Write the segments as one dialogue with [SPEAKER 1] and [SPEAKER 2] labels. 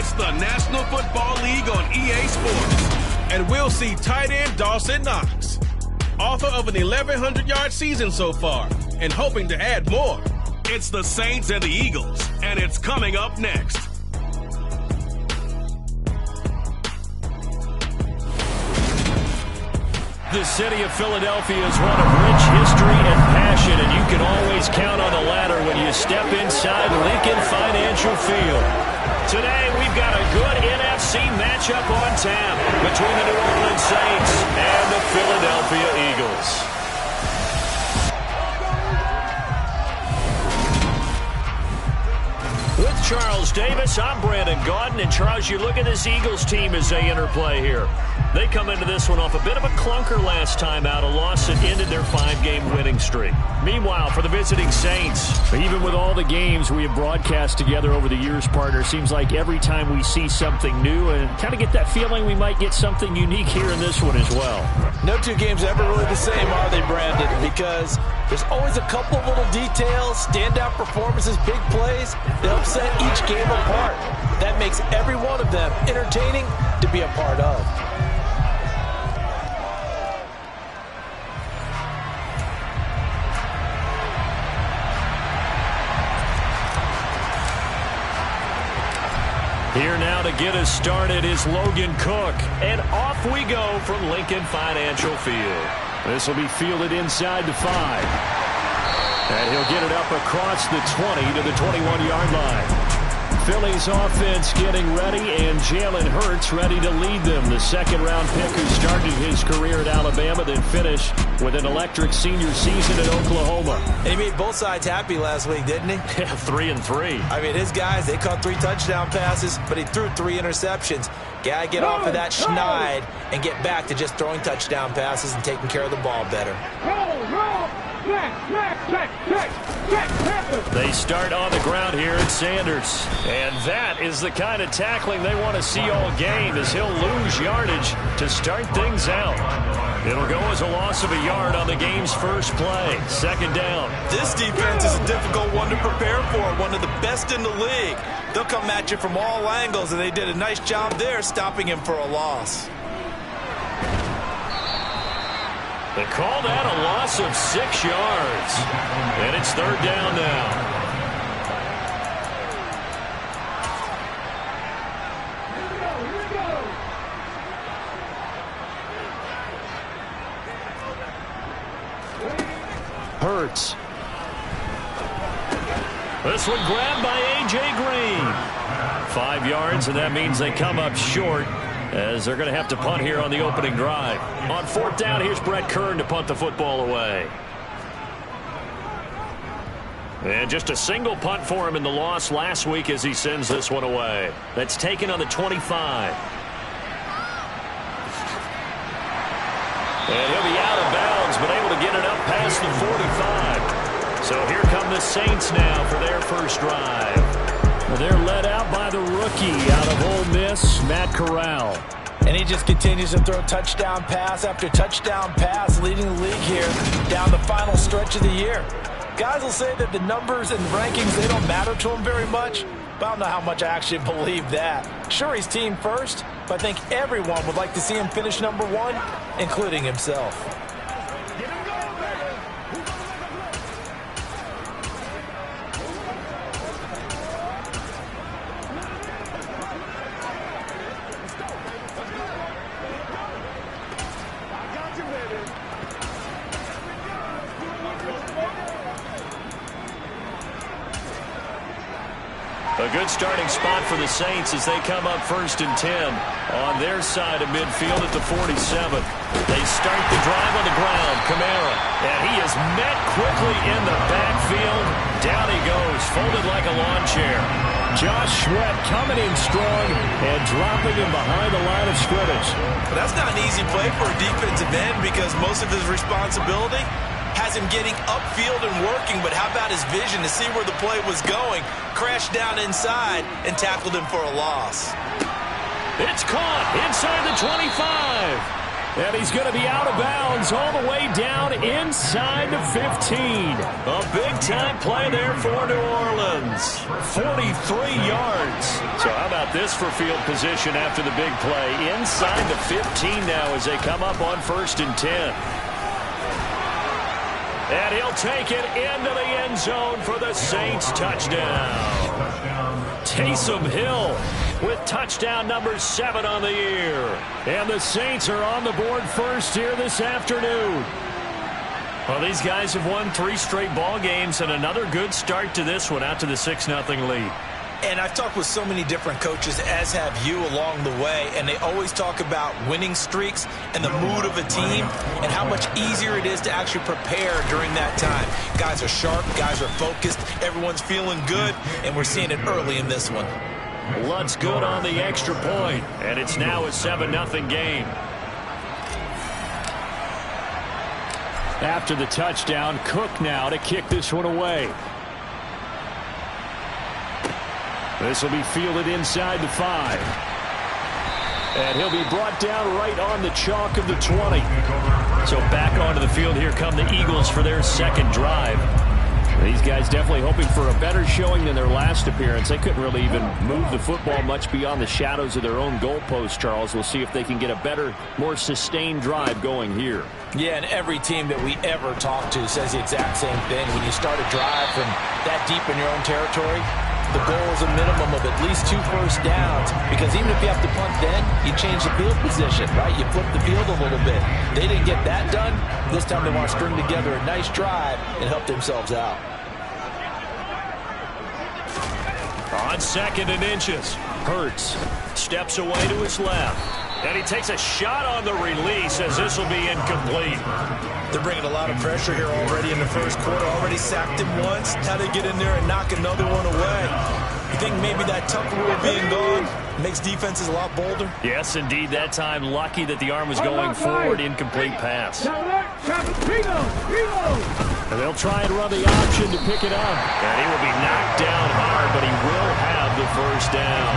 [SPEAKER 1] It's the National Football League on EA Sports. And we'll see tight end Dawson Knox, author of an 1,100-yard season so far, and hoping to add more. It's the Saints and the Eagles, and it's coming up next.
[SPEAKER 2] The city of Philadelphia is one of rich history and passion, and you can always count on the latter when you step inside Lincoln Financial Field. Today, we've got a good NFC matchup on tap between the New Orleans Saints and the Philadelphia Eagles. With Charles Davis, I'm Brandon Gaudin, and Charles, you look at this Eagles team as they interplay here. They come into this one off a bit of a clunker last time out, a loss that ended their 5-game winning streak. Meanwhile, for the visiting Saints, even with all the games we have broadcast together over the years, partner, seems like every time we see something new and kind of get that feeling we might get something unique here in this one as well.
[SPEAKER 3] No two games are ever really the same, are they, Brandon? Because there's always a couple of little details, standout performances, big plays that help set each game apart. That makes every one of them entertaining to be a part of.
[SPEAKER 2] Here now to get us started is Logan Cook. And off we go from Lincoln Financial Field. This will be fielded inside the 5. And he'll get it up across the 20 to the 21-yard line. Philly's offense getting ready, and Jalen Hurts ready to lead them. The second-round pick who started his career at Alabama, then finished with an electric senior season at Oklahoma.
[SPEAKER 3] And he made both sides happy last week, didn't he?
[SPEAKER 2] Yeah, 3-3.
[SPEAKER 3] I mean, his guys, they caught 3 touchdown passes, but he threw 3 interceptions. Gotta get off of that schneid and get back to just throwing touchdown passes and taking care of the ball better.
[SPEAKER 2] They start on the ground here at Sanders. And that is the kind of tackling they want to see all game, as he'll lose yardage to start things out. It'll go as a loss of a yard on the game's first play. Second down.
[SPEAKER 3] This defense is a difficult one to prepare for, one of the best in the league. They'll come at you from all angles, and they did a nice job there stopping him for a loss.
[SPEAKER 2] They call that a loss of 6 yards. And it's third down now. Hurts. This one grabbed by A.J. Green. 5 yards, and that means they come up short, as they're going to have to punt here on the opening drive. On fourth down, here's Brett Kern to punt the football away. And just a single punt for him in the loss last week as he sends this one away. That's taken on the 25. And he'll be out of bounds, but able to get it up past the 45. So here come the Saints now for their first drive. They're led out by the rookie out of Ole Miss, Matt Corral.
[SPEAKER 3] And he just continues to throw touchdown pass after touchdown pass, leading the league here down the final stretch of the year. Guys will say that the numbers and rankings, they don't matter to him very much, but I don't know how much I actually believe that. Sure, he's team first, but I think everyone would like to see him finish number 1, including himself.
[SPEAKER 2] A good starting spot for the Saints as they come up 1st and 10 on their side of midfield at the 47. They start the drive on the ground. Kamara, and he is met quickly in the backfield. Down he goes, folded like a lawn chair. Josh Sweat coming in strong and dropping him behind the line of scrimmage.
[SPEAKER 3] That's not an easy play for a defensive end because most of his responsibility has him getting upfield and working, but how about his vision to see where the play was going? Crashed down inside and tackled him for a loss.
[SPEAKER 2] It's caught inside the 25. And he's going to be out of bounds all the way down inside the 15. A big-time play there for New Orleans. 43 yards. So how about this for field position after the big play? Inside the 15 now as they come up on 1st and 10. And he'll take it into the end zone for the Saints touchdown. Taysom Hill with touchdown number 7 on the year. And the Saints are on the board first here this afternoon. Well, these guys have won 3 straight ball games and another good start to this one out to the 6-0 lead.
[SPEAKER 3] And I've talked with so many different coaches, as have you, along the way, and they always talk about winning streaks and the mood of a team and how much easier it is to actually prepare during that time. Guys are sharp, guys are focused, everyone's feeling good, and we're seeing it early in this one.
[SPEAKER 2] Lutt's good on the extra point, and it's now a 7-0 game. After the touchdown, Cook now to kick this one away. This will be fielded inside the 5. And he'll be brought down right on the chalk of the 20. So back onto the field, here come the Eagles for their second drive. These guys definitely hoping for a better showing than their last appearance. They couldn't really even move the football much beyond the shadows of their own goalpost, Charles. We'll see if they can get a better, more sustained drive going here.
[SPEAKER 3] Yeah, and every team that we ever talk to says the exact same thing. When you start a drive from that deep in your own territory, the goal is a minimum of at least 2 first downs, because even if you have to punt then, you change the field position, right? You flip the field a little bit. They didn't get that done. This time they want to string together a nice drive and help themselves out.
[SPEAKER 2] On 2nd and inches, Hurts steps away to his left. And he takes a shot on the release as this will be incomplete.
[SPEAKER 3] They're bringing a lot of pressure here already in the first quarter. Already sacked him once. How they get in there and knock another one away? You think maybe that tuck rule being gone makes defenses a lot bolder?
[SPEAKER 2] Yes, indeed. That time lucky that the arm was going forward. Incomplete pass. And they'll try and run the option to pick it up. And he will be knocked down hard, but he will have the first down.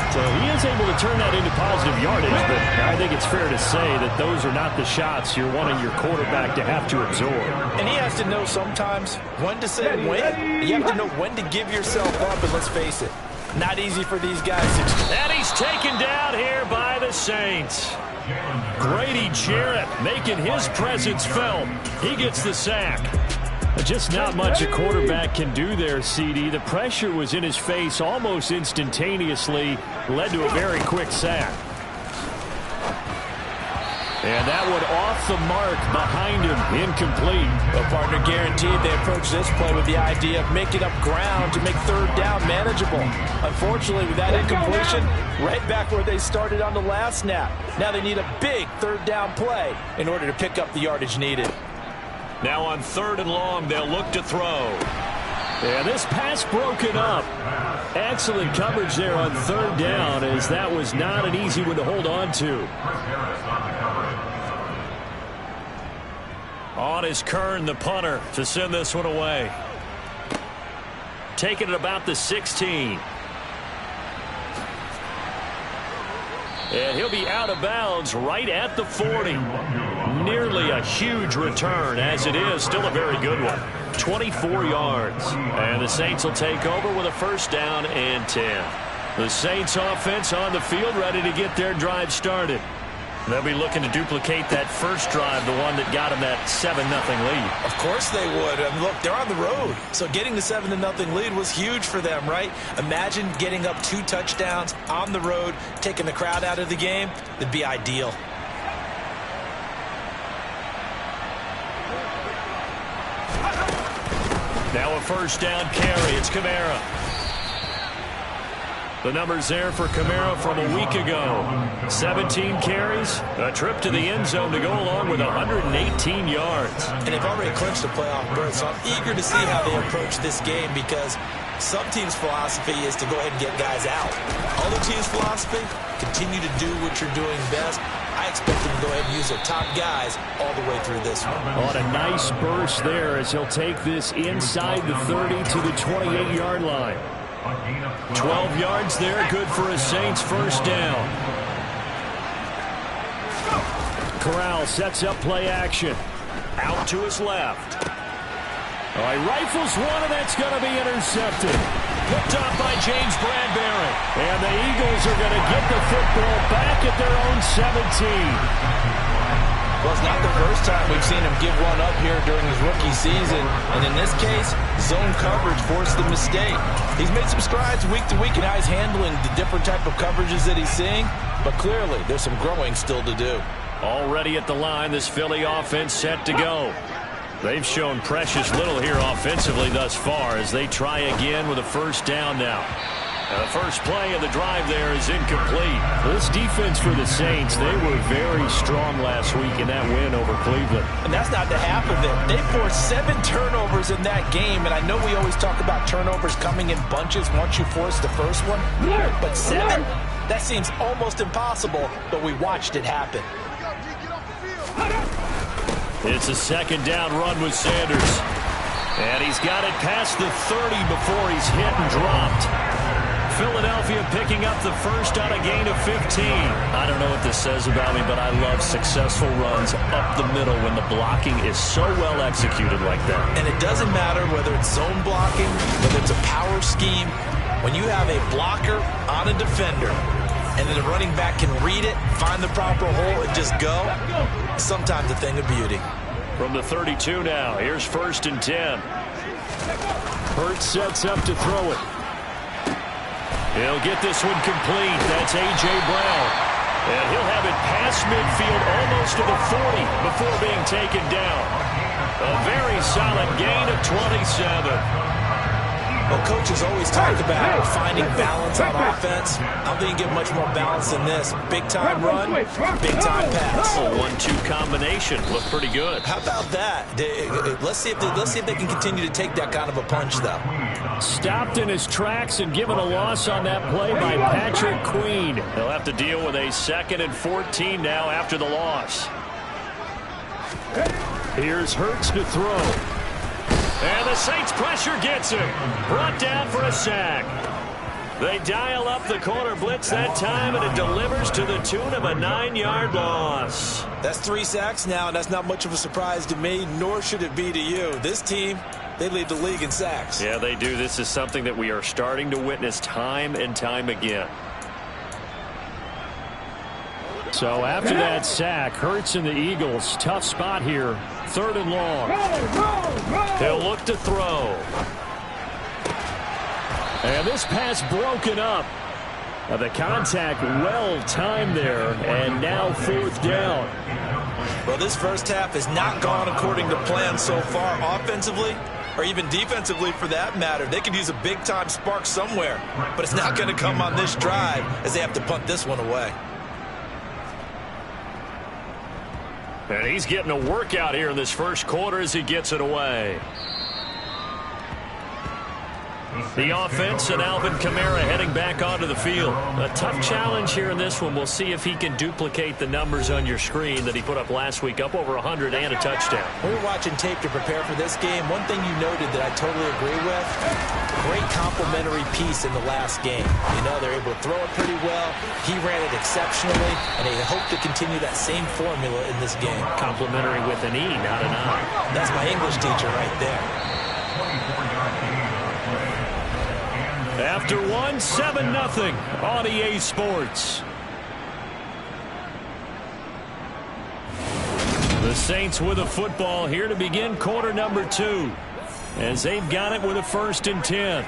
[SPEAKER 2] So he is able to turn that into positive yardage, but I think it's fair to say that those are not the shots you're wanting your quarterback to have to absorb.
[SPEAKER 3] And he has to know sometimes when to say when. You have to know when to give yourself up, and let's face it, not easy for these guys.
[SPEAKER 2] And he's taken down here by the Saints. Grady Jarrett making his presence felt. He gets the sack. Just not much a quarterback can do there, CD. The pressure was in his face almost instantaneously, led to a very quick sack. And that one off the mark behind him, incomplete.
[SPEAKER 3] Well, partner, guaranteed they approach this play with the idea of making up ground to make 3rd down manageable. Unfortunately, with that incompletion, right back where they started on the last snap. Now they need a big 3rd down play in order to pick up the yardage needed.
[SPEAKER 2] Now on 3rd and long, they'll look to throw. And this pass broken up. Excellent coverage there on 3rd down, as that was not an easy one to hold on to. On is Kern, the punter, to send this one away. Taking it about the 16. And he'll be out of bounds right at the 40. Nearly a huge return, as it is still a very good one. 24 yards. And the Saints will take over with a 1st down and 10. The Saints offense on the field, ready to get their drive started. They'll be looking to duplicate that first drive, the one that got them that 7-0 lead.
[SPEAKER 3] Of course they would. I mean, look, they're on the road. So getting the 7-0 lead was huge for them, right? Imagine getting up 2 touchdowns on the road, taking the crowd out of the game. That'd be ideal.
[SPEAKER 2] Now a 1st down carry. It's Kamara. The numbers there for Kamara from a week ago. 17 carries, a trip to the end zone to go along with 118 yards.
[SPEAKER 3] And they've already clinched a playoff berth, so I'm eager to see how they approach this game, because some teams' philosophy is to go ahead and get guys out. Other teams' philosophy, continue to do what you're doing best. I expect them to go ahead and use their top guys all the way through this one.
[SPEAKER 2] On a nice burst there as he'll take this inside the 30 to the 28-yard line. 12 yards there, good for a Saints 1st down. Corral sets up play action. Out to his left. All right, rifles one, and that's going to be intercepted. Picked off by James Bradbury. And the Eagles are going to get the football back at their own 17.
[SPEAKER 3] Well, it's not the first time we've seen him give one up here during his rookie season. And in this case, zone coverage forced the mistake. He's made some strides week to week in how he's handling the different type of coverages that he's seeing. But clearly, there's some growing still to do.
[SPEAKER 2] Already at the line, this Philly offense set to go. They've shown precious little here offensively thus far as they try again with a first down now. The first play of the drive there is incomplete. This defense for the Saints, they were very strong last week in that win over Cleveland.
[SPEAKER 3] And that's not the half of it. They forced 7 turnovers in that game, and I know we always talk about turnovers coming in bunches once you force the first one. But 7? That seems almost impossible, but we watched it happen.
[SPEAKER 2] It's a second down run with Sanders. And he's got it past the 30 before he's hit and dropped. Philadelphia picking up the first on a gain of 15. I don't know what this says about me, but I love successful runs up the middle when the blocking is so well executed like that.
[SPEAKER 3] And it doesn't matter whether it's zone blocking, whether it's a power scheme. When you have a blocker on a defender, and then the running back can read it, find the proper hole, and just go, sometimes a thing of beauty.
[SPEAKER 2] From the 32 now, here's 1st and 10. Hurts sets up to throw it. He'll get this one complete. That's A.J. Brown. And he'll have it past midfield almost to the 40 before being taken down. A very solid gain of 27.
[SPEAKER 3] Well, coaches always talk about finding balance on offense. I don't think you get much more balance than this. Big-time run, big-time pass.
[SPEAKER 2] A 1-2 combination. Looked pretty good.
[SPEAKER 3] How about that? Let's see if they can continue to take that kind of a punch, though.
[SPEAKER 2] Stopped in his tracks and given a loss on that play by Patrick Queen. He'll have to deal with a 2nd and 14 now after the loss. Here's Hurts to throw. And the Saints pressure gets him. Brought down for a sack. They dial up the corner blitz that time, and it delivers to the tune of a 9-yard loss.
[SPEAKER 3] That's 3 sacks now, and that's not much of a surprise to me, nor should it be to you. This team, they lead the league in sacks.
[SPEAKER 2] Yeah, they do. This is something that we are starting to witness time and time again. So after that sack, Hurts and the Eagles, tough spot here. 3rd and long. He'll look to throw. And this pass broken up. The contact well timed there, and now 4th down.
[SPEAKER 3] Well, this first half has not gone according to plan so far offensively, or even defensively for that matter. They could use a big-time spark somewhere, but it's not going to come on this drive as they have to punt this one away.
[SPEAKER 2] And he's getting a workout here in this first quarter as he gets it away. The offense and Alvin Kamara heading back onto the field. A tough challenge here in this one. We'll see if he can duplicate the numbers on your screen that he put up last week, up over 100 and a touchdown.
[SPEAKER 3] When we were watching tape to prepare for this game, one thing you noted that I totally agree with, great complementary piece in the last game. You know, they're able to throw it pretty well. He ran it exceptionally, and they hope to continue that same formula in this game.
[SPEAKER 2] Complimentary with an E, not an I.
[SPEAKER 3] That's my English teacher right there.
[SPEAKER 2] After 7-0 on EA Sports. The Saints with a football here to begin quarter number 2. As they've got it with a 1st and 10.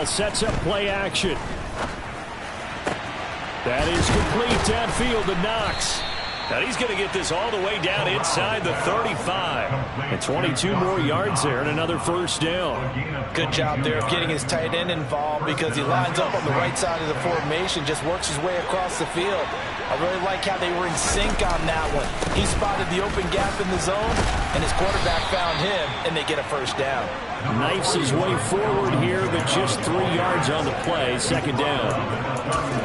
[SPEAKER 2] ball, sets up play action. That is complete downfield to Knox. And he's going to get this all the way down inside the 35. And 22 more yards there and another first down.
[SPEAKER 3] Good job there of getting his tight end involved because he lines up on the right side of the formation, just works his way across the field. I really like how they were in sync on that one. He spotted the open gap in the zone, and his quarterback found him, and they get a first down.
[SPEAKER 2] Knifes his way forward here, but just 3 yards on the play, second down.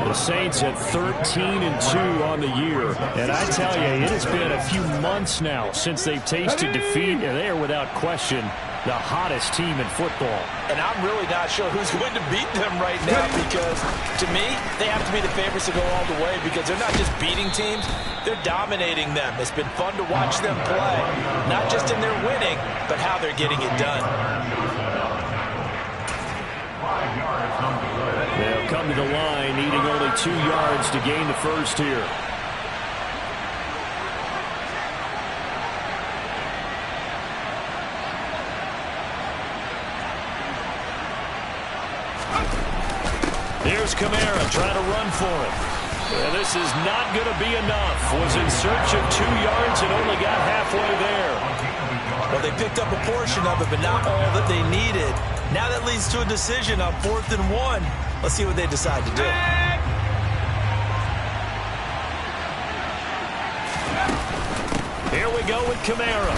[SPEAKER 2] The Saints at 13-2 on the year. And I tell you, it has been a few months now since they've tasted defeat, and they are without question the hottest team in football.
[SPEAKER 3] And I'm really not sure who's going to beat them right now because, to me, they have to be the favorites to go all the way because they're not just beating teams, they're dominating them. It's been fun to watch them play, not just in their winning, but how they're getting it done.
[SPEAKER 2] They'll come to the line, needing only 2 yards to gain the first here. Here's Kamara trying to run for it. And this is not going to be enough. Was in search of 2 yards and only got halfway there.
[SPEAKER 3] Well, they picked up a portion of it, but not all that they needed. Now that leads to a decision on 4th and 1. Let's see what they decide to do.
[SPEAKER 2] Here we go with Kamara.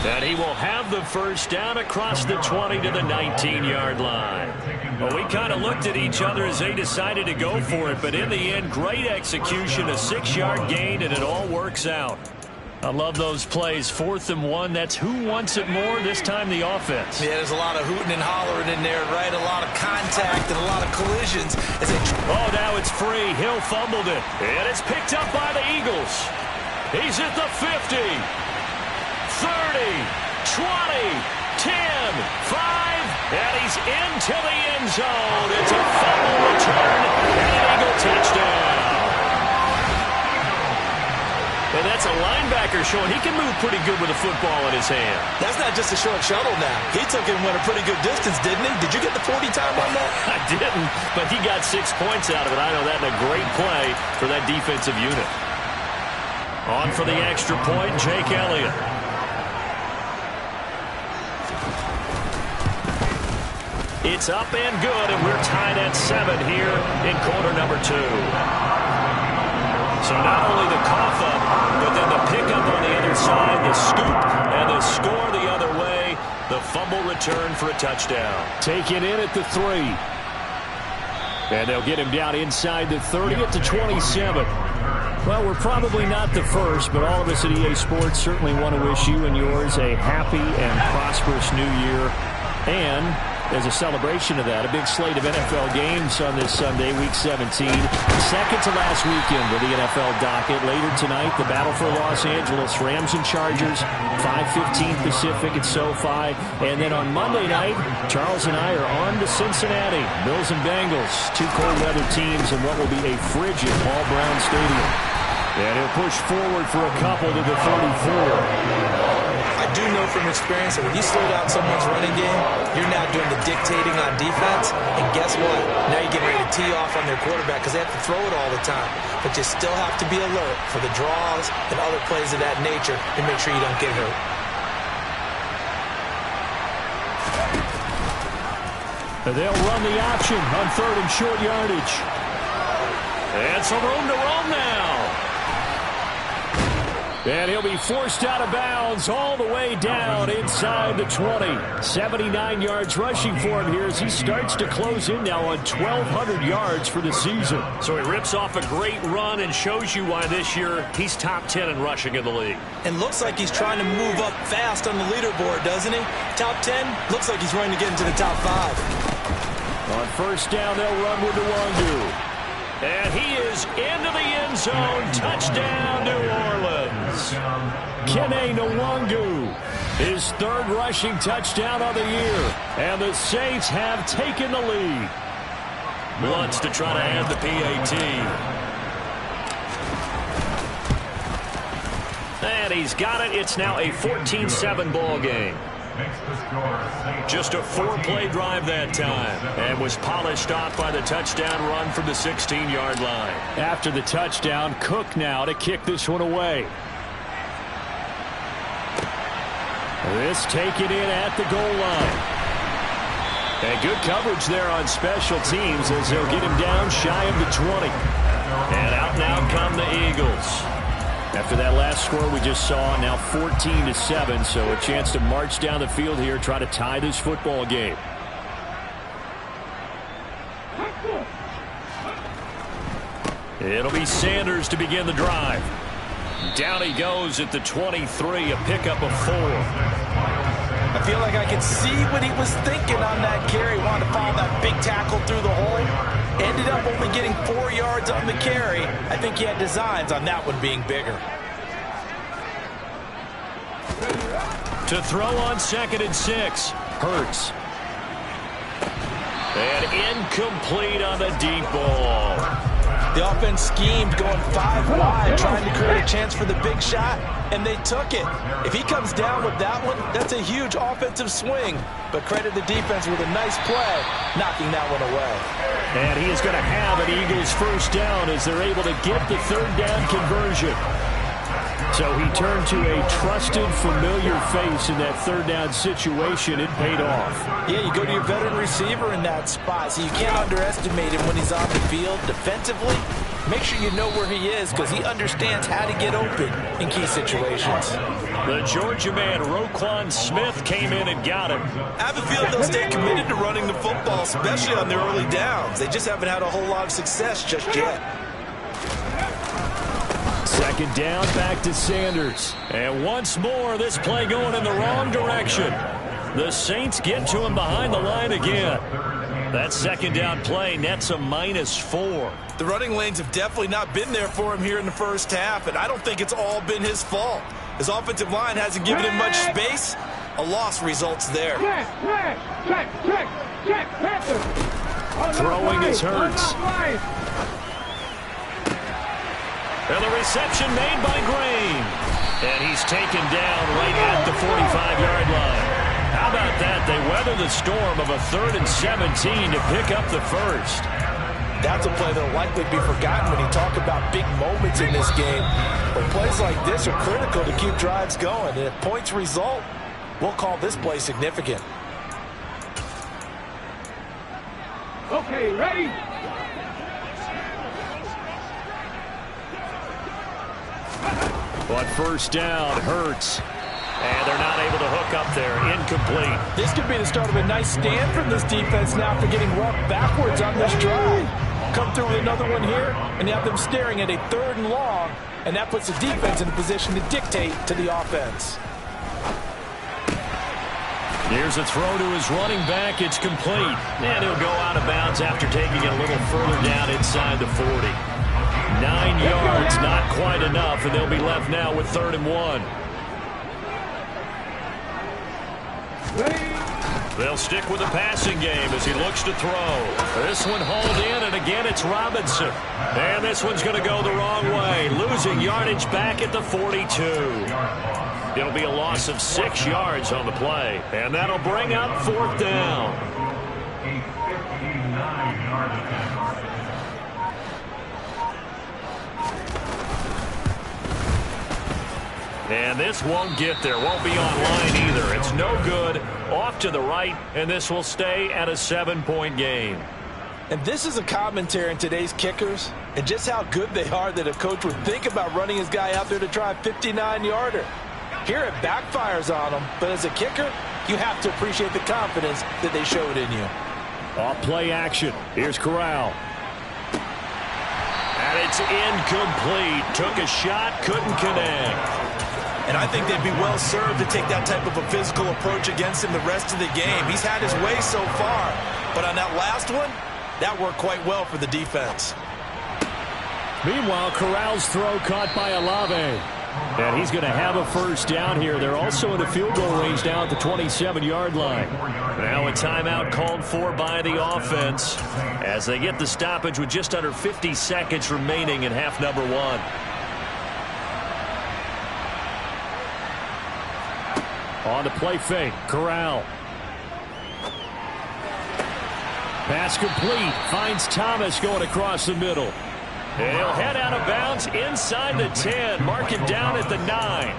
[SPEAKER 2] And he will have the first down across the 20 to the 19-yard line. Well, we kind of looked at each other as they decided to go for it, but in the end, great execution, a 6-yard gain, and it all works out. I love those plays. 4th and 1, that's who wants it more, this time the offense.
[SPEAKER 3] Yeah, there's a lot of hooting and hollering in there, right? A lot of contact and a lot of collisions.
[SPEAKER 2] Oh, now it's free. Hill fumbled it. And it's picked up by the Eagles. He's at the 50, 30, 20, 10, 5, and he's into the end zone. It's a fumble return and an Eagle touchdown. And that's a linebacker showing he can move pretty good with a football in his hand.
[SPEAKER 3] That's not just a short shuttle now. He took it and went a pretty good distance, didn't he? Did you get the 40 time on that?
[SPEAKER 2] I didn't, but he got 6 points out of it. I know that in a great play for that defensive unit. On for the extra point, Jake Elliott. It's up and good, and we're tied at 7 here in quarter number 2. So not only the cough up, but then the pickup on the other side, the scoop, and the score the other way. The fumble return for a touchdown. Taken in at the 3. And they'll get him down inside the 30 at the 27. Well, we're probably not the first, but all of us at EA Sports certainly want to wish you and yours a happy and prosperous new year. And as a celebration of that, a big slate of NFL games on this Sunday, Week 17. Second to last weekend with the NFL docket. Later tonight, the battle for Los Angeles, Rams and Chargers, 5:15 Pacific at SoFi. And then on Monday night, Charles and I are on to Cincinnati. Bills and Bengals, 2 cold weather teams in what will be a frigid Paul Brown Stadium. And he'll push forward for a couple to the 34.
[SPEAKER 3] I do know from experience that when you slow down someone's running game, you're now doing the dictating on defense. And guess what? Now you're getting ready to tee off on their quarterback because they have to throw it all the time. But you still have to be alert for the draws and other plays of that nature and make sure you don't get hurt.
[SPEAKER 2] They'll run the option on 3rd and short yardage. And some room to roam now. And he'll be forced out of bounds all the way down inside the 20. 79 yards rushing for him here as he starts to close in now on 1,200 yards for the season. So he rips off a great run and shows you why this year he's top 10 in rushing in the league.
[SPEAKER 3] And looks like he's trying to move up fast on the leaderboard, doesn't he? Top 10, looks like he's running to get into the top 5.
[SPEAKER 2] On first down, they'll run with Nwangu. And he is into the end zone. Touchdown, New Orleans. Kene Nwangu, his 3rd rushing touchdown of the year. And the Saints have taken the lead. Wants to try to add the PAT. And he's got it. It's now a 14-7 ball game. Just a 4-play drive that time, and was polished off by the touchdown run from the 16-yard line. After the touchdown, Cook now to kick this one away. This taken in at the goal line. And good coverage there on special teams as they'll get him down shy of the 20. And out now come the Eagles. After that last score we just saw, now 14-7, so a chance to march down the field here, try to tie this football game. It'll be Sanders to begin the drive. Down he goes at the 23, a pickup of 4.
[SPEAKER 3] I feel like I could see what he was thinking on that carry. Wanted to follow that big tackle through the hole. Ended up only getting 4 yards on the carry. I think he had designs on that one being bigger.
[SPEAKER 2] To throw on 2nd and 6. Hurts. And incomplete on the deep ball.
[SPEAKER 3] The offense schemed going 5 wide, trying to create a chance for the big shot, and they took it. If he comes down with that one, that's a huge offensive swing. But credit the defense with a nice play, knocking that one away.
[SPEAKER 2] And he is going to have an Eagles first down as they're able to get the 3rd down conversion. So he turned to a trusted, familiar face in that 3rd down situation. It paid off.
[SPEAKER 3] Yeah, you go to your veteran receiver in that spot, so you can't underestimate him when he's on the field defensively. Make sure you know where he is because he understands how to get open in key situations.
[SPEAKER 2] The Georgia man, Roquan Smith, came in and got him.
[SPEAKER 3] I have a feeling they'll stay committed to running the football, especially on their early downs. They just haven't had a whole lot of success just yet.
[SPEAKER 2] 2nd down, back to Sanders. And once more, this play going in the wrong direction. The Saints get to him behind the line again. That 2nd down play nets a -4.
[SPEAKER 3] The running lanes have definitely not been there for him here in the first half, and I don't think it's all been his fault. His offensive line hasn't given him much space. A loss results there.
[SPEAKER 2] Throwing is Hurts. And the reception made by Green. And he's taken down right at the 45-yard line. How about that? They weather the storm of a 3rd and 17 to pick up the first.
[SPEAKER 3] That's a play that will likely be forgotten when you talk about big moments in this game. But plays like this are critical to keep drives going. And if points result, we'll call this play significant.
[SPEAKER 4] Okay, ready?
[SPEAKER 2] But first down, Hurts. And they're not able to hook up there. Incomplete.
[SPEAKER 3] This could be the start of a nice stand from this defense now for getting roughed backwards on this drive. Come through with another one here, and you have them staring at a 3rd and long, and that puts the defense in a position to dictate to the offense.
[SPEAKER 2] Here's a throw to his running back. It's complete. And he'll go out of bounds after taking it a little further down inside the 40. 9 yards, not quite enough, and they'll be left now with 3rd and 1. They'll stick with the passing game as he looks to throw. This one hauled in, and again it's Robinson. And this one's going to go the wrong way, losing yardage back at the 42. It'll be a loss of 6 yards on the play, and that'll bring up 4th down. And this won't get there, won't be online either. It's no good, off to the right, and this will stay at a 7-point game.
[SPEAKER 3] And this is a commentary on today's kickers and just how good they are that a coach would think about running his guy out there to try a 59-yarder. Here it backfires on him, but as a kicker, you have to appreciate the confidence that they showed in you.
[SPEAKER 2] Off play action. Here's Corral. And it's incomplete. Took a shot, couldn't connect.
[SPEAKER 3] And I think they'd be well served to take that type of a physical approach against him the rest of the game. He's had his way so far, but on that last one, that worked quite well for the defense.
[SPEAKER 2] Meanwhile, Corral's throw caught by Olave. And he's going to have a first down here. They're also in a field goal range now at the 27-yard line. Now a timeout called for by the offense as they get the stoppage with just under 50 seconds remaining in half number 1. On the play fake, Corral. Pass complete. Finds Thomas going across the middle. He'll head out of bounds inside the 10. Mark it down at the 9.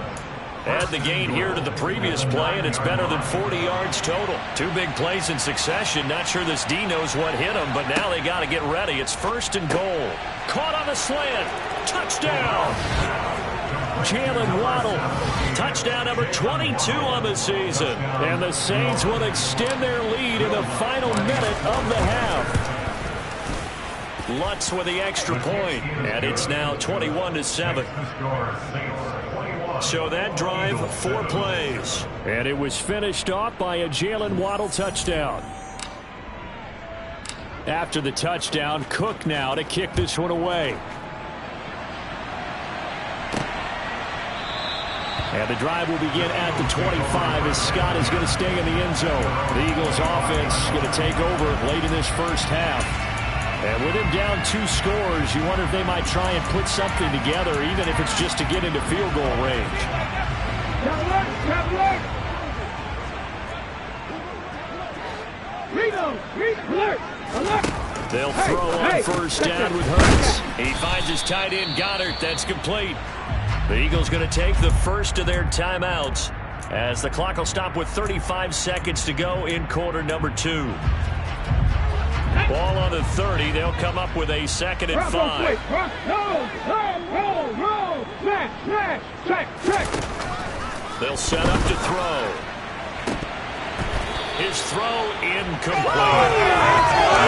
[SPEAKER 2] Add the gain here to the previous play, and it's better than 40 yards total. 2 big plays in succession. Not sure this D knows what hit him, but now they got to get ready. It's 1st and goal. Caught on a slant. Touchdown. Jalen Waddle. Touchdown number 22 on the season. And the Saints will extend their lead in the final minute of the half. Lutz with the extra point, and it's now 21-7. So that drive, 4 plays. And it was finished off by a Jalen Waddle touchdown. After the touchdown, Cook now to kick this one away. And the drive will begin at the 25 as Scott is going to stay in the end zone. The Eagles offense going to take over late in this first half. And with him down 2 scores, you wonder if they might try and put something together, even if it's just to get into field goal range. They'll throw on first down with Hurts. He finds his tight end Goddard. That's complete. The Eagles going to take the first of their timeouts as the clock will stop with 35 seconds to go in quarter number 2. Ball on the 30. They'll come up with a 2nd and 5. They'll set up to throw. His throw incomplete.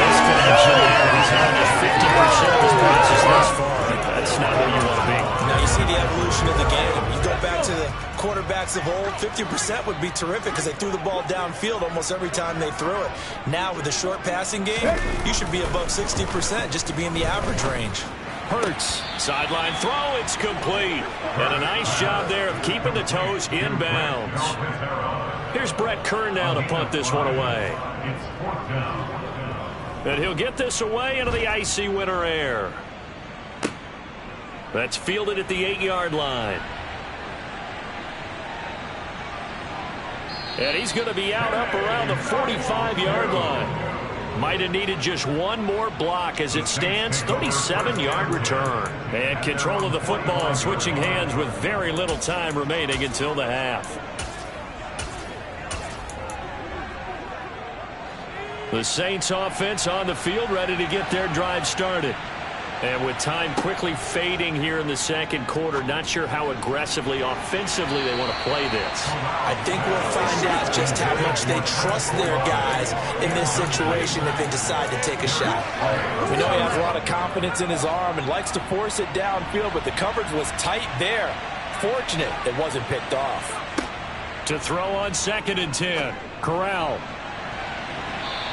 [SPEAKER 2] Misconnection there. He's had just 50% of his passes thus far. That's not where you want to be.
[SPEAKER 3] Now you see the evolution of the game. You go back to the quarterbacks of old, 50% would be terrific because they threw the ball downfield almost every time they threw it. Now with the short passing game, you should be above 60% just to be in the average range.
[SPEAKER 2] Hurts. Sideline throw. It's complete. And a nice job there of keeping the toes in bounds. Here's Brett Kern now to punt this one away. And he'll get this away into the icy winter air. That's fielded at the 8-yard line. And he's going to be out up around the 45-yard line. Might have needed just one more block as it stands, 37-yard return. And control of the football switching hands with very little time remaining until the half. The Saints offense on the field ready to get their drive started. And with time quickly fading here in the second quarter, not sure how aggressively, offensively they want to play this.
[SPEAKER 3] I think we'll find out just how much they trust their guys in this situation if they decide to take a shot. We know he has a lot of confidence in his arm and likes to force it downfield, but the coverage was tight there. Fortunate it wasn't picked off.
[SPEAKER 2] To throw on 2nd and 10, Corral.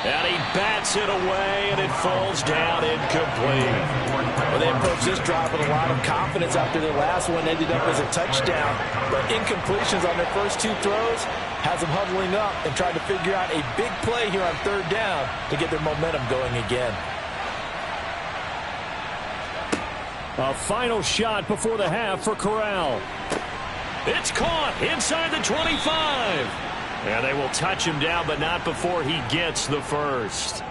[SPEAKER 2] And he bats it away, and it falls down incomplete.
[SPEAKER 3] Well, they approached this drive with a lot of confidence after their last one ended up as a touchdown. But incompletions on their first 2 throws has them huddling up and trying to figure out a big play here on 3rd down to get their momentum going again.
[SPEAKER 2] A final shot before the half for Corral. It's caught inside the 25. And they will touch him down, but not before he gets the first.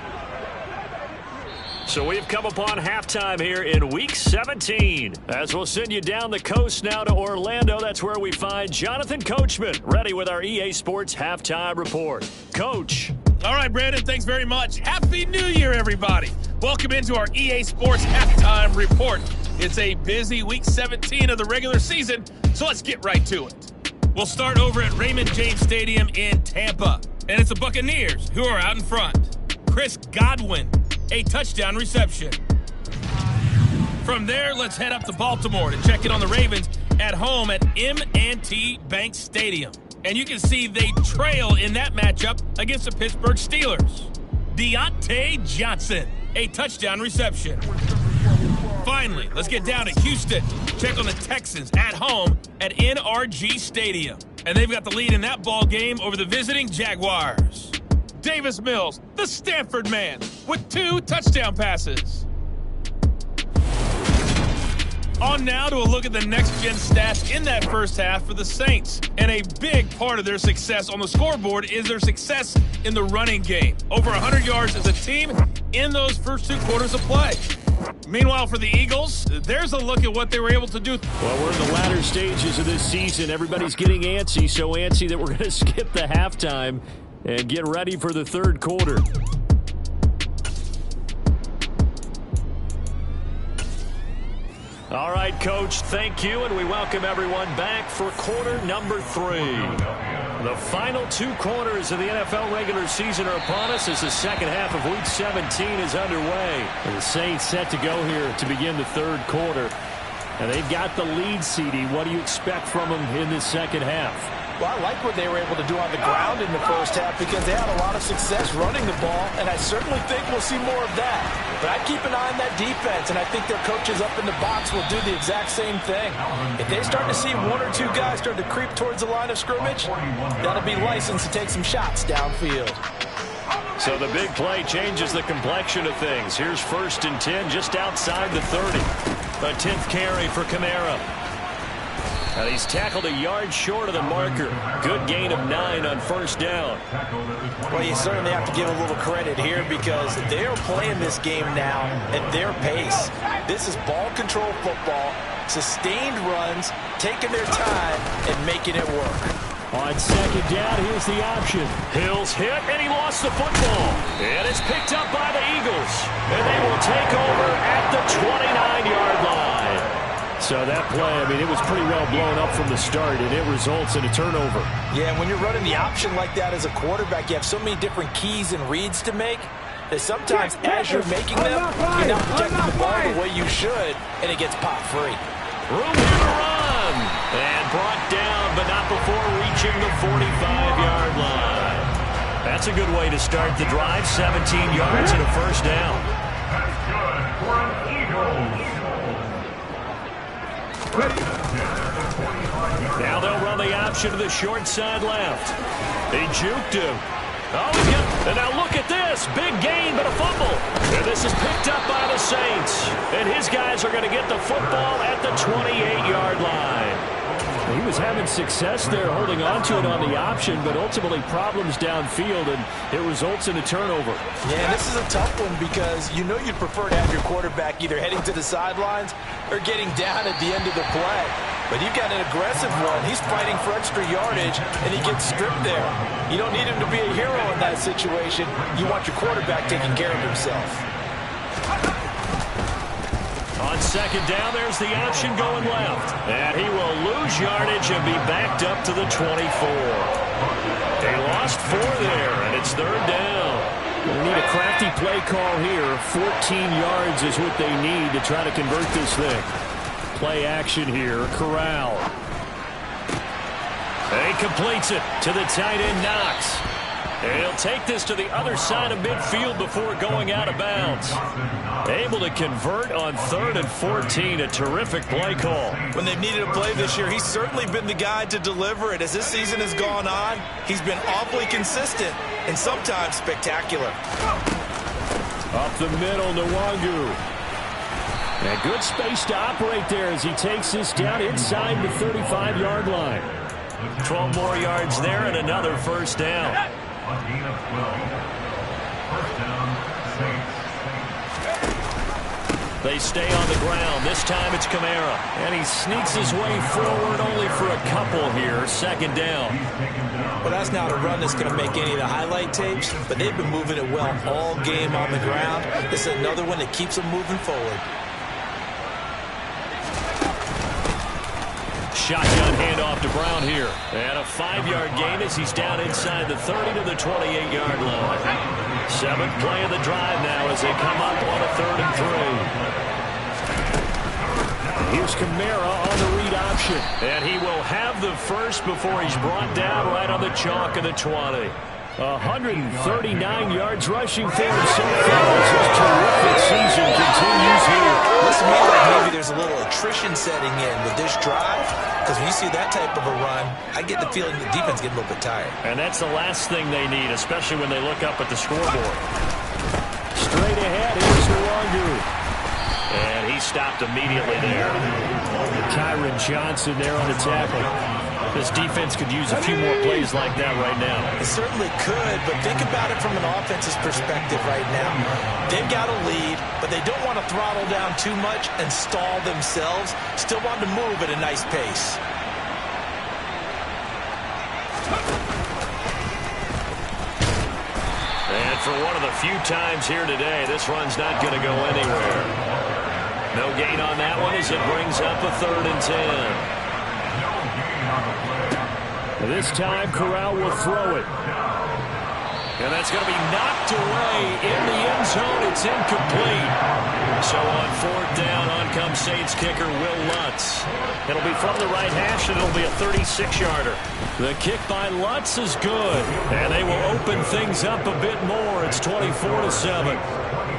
[SPEAKER 2] So we've come upon halftime here in Week 17. As we'll send you down the coast now to Orlando, that's where we find Jonathan Coachman, ready with our EA Sports Halftime Report. Coach.
[SPEAKER 1] All right, Brandon, thanks very much. Happy New Year, everybody. Welcome into our EA Sports Halftime Report. It's a busy Week 17 of the regular season, so let's get right to it. We'll start over at Raymond James Stadium in Tampa, and it's the Buccaneers who are out in front. Chris Godwin, a touchdown reception. From there, let's head up to Baltimore to check in on the Ravens at home at M&T Bank Stadium. And you can see they trail in that matchup against the Pittsburgh Steelers. Deontay Johnson, a touchdown reception. Finally, let's get down to Houston. Check on the Texans at home at NRG Stadium. And they've got the lead in that ball game over the visiting Jaguars. Davis Mills, the Stanford man, with 2 touchdown passes.
[SPEAKER 5] On now to a look at the next-gen stats in that first half for the Saints. And a big part of their success on the scoreboard is their success in the running game. Over 100 yards as a team in those first 2 quarters of play. Meanwhile, for the Eagles, there's a look at what they were able to do.
[SPEAKER 2] Well, we're in the latter stages of this season. Everybody's getting antsy, so antsy that we're going to skip the halftime and get ready for the third quarter. All right, Coach, thank you, and we welcome everyone back for quarter number 3. The final 2 quarters of the NFL regular season are upon us as the second half of Week 17 is underway. And the Saints set to go here to begin the third quarter. And they've got the lead, CD. What do you expect from them in this second half?
[SPEAKER 3] Well, I like what they were able to do on the ground in the first half because they had a lot of success running the ball, and I certainly think we'll see more of that. But I keep an eye on that defense, and I think their coaches up in the box will do the exact same thing. If they start to see 1 or 2 guys start to creep towards the line of scrimmage, that'll be licensed to take some shots downfield.
[SPEAKER 2] So the big play changes the complexion of things. Here's 1st and 10 just outside the 30. A 10th carry for Kamara. And he's tackled a yard short of the marker. Good gain of 9 on 1st down.
[SPEAKER 3] Well, you certainly have to give a little credit here because they're playing this game now at their pace. This is ball control football, sustained runs, taking their time, and making it work.
[SPEAKER 2] On 2nd down, here's the option. Hill's hit, and he lost the football. And it's picked up by the Eagles. And they will take over at the 29-yard line. So that play, I mean, it was pretty well blown up from the start, and it results in a turnover.
[SPEAKER 3] Yeah, and when you're running the option like that as a quarterback, you have so many different keys and reads to make that sometimes as you're making them, you're not protecting the ball the way you should, and it gets pop free.
[SPEAKER 2] Room here to run. And brought down, but not before reaching the 45-yard line. That's a good way to start the drive. 17 yards and a 1st down.
[SPEAKER 4] That's good for an Eagles.
[SPEAKER 2] Now they'll run the option to the short side left. He juked him. Oh, he's got, and now look at this. Big gain, but a fumble. And this is picked up by the Saints. And his guys are going to get the football at the 28-yard line. He was having success there holding on to it on the option, but ultimately problems downfield, and it results in a turnover.
[SPEAKER 3] Yeah, this is a tough one because you know you'd prefer to have your quarterback either heading to the sidelines or getting down at the end of the play. But you've got an aggressive one. He's fighting for extra yardage, and he gets stripped there. You don't need him to be a hero in that situation. You want your quarterback taking care of himself.
[SPEAKER 2] On 2nd down, there's the option going left. And he will lose yardage and be backed up to the 24. They lost 4 there, and it's 3rd down. They need a crafty play call here. 14 yards is what they need to try to convert this thing. Play action here. Corral. And he completes it to the tight end, Knox. And he'll take this to the other side of midfield before going out of bounds. Able to convert on 3rd and 14. A terrific play call.
[SPEAKER 3] When they've needed a play this year, he's certainly been the guy to deliver it. As this season has gone on, he's been awfully consistent and sometimes spectacular.
[SPEAKER 2] Up the middle, Nwangu. And good space to operate there as he takes this down inside the 35-yard line. 12 more yards there and another 1st down.
[SPEAKER 4] A gain of 12. 1st down, Saints.
[SPEAKER 2] They stay on the ground. This time it's Kamara. And he sneaks his way forward only for a couple here. 2nd down.
[SPEAKER 3] Well, that's not a run that's going to make any of the highlight tapes, but they've been moving it well all game on the ground. This is another one that keeps them moving forward.
[SPEAKER 2] Shotgun handoff to Brown here. And a 5-yard gain as he's down inside the 30 to the 28-yard line. 7th play of the drive now as they come up on a 3rd and 3. Here's Kamara on the read option. And he will have the first before he's brought down right on the chalk of the 20. 139 yards rushing for him so far as his terrific season continues here.
[SPEAKER 3] Looks to me like maybe there's a little attrition setting in with this drive, because when you see that type of a run, I get the feeling the defense getting a little bit tired.
[SPEAKER 2] And that's the last thing they need, especially when they look up at the scoreboard. Straight ahead, here's Nwangu. And he he's stopped immediately there.
[SPEAKER 6] Kyron Johnson there on the tackle. This defense could use a few more plays like that right now.
[SPEAKER 3] It certainly could, but think about it from an offense's perspective right now. They've got a lead, but they don't want to throttle down too much and stall themselves. Still want to move at a nice pace.
[SPEAKER 2] And for one of the few times here today, this run's not going to go anywhere. No gain on that one as it brings up a 3rd and 10.
[SPEAKER 6] This time, Corral will throw it.
[SPEAKER 2] And that's going to be knocked away in the end zone. It's incomplete. So on 4th down, on comes Saints kicker Will Lutz.
[SPEAKER 6] It'll be from the right hash, and it'll be a 36-yarder.
[SPEAKER 2] The kick by Lutz is good. And they will open things up a bit more. It's 24-7.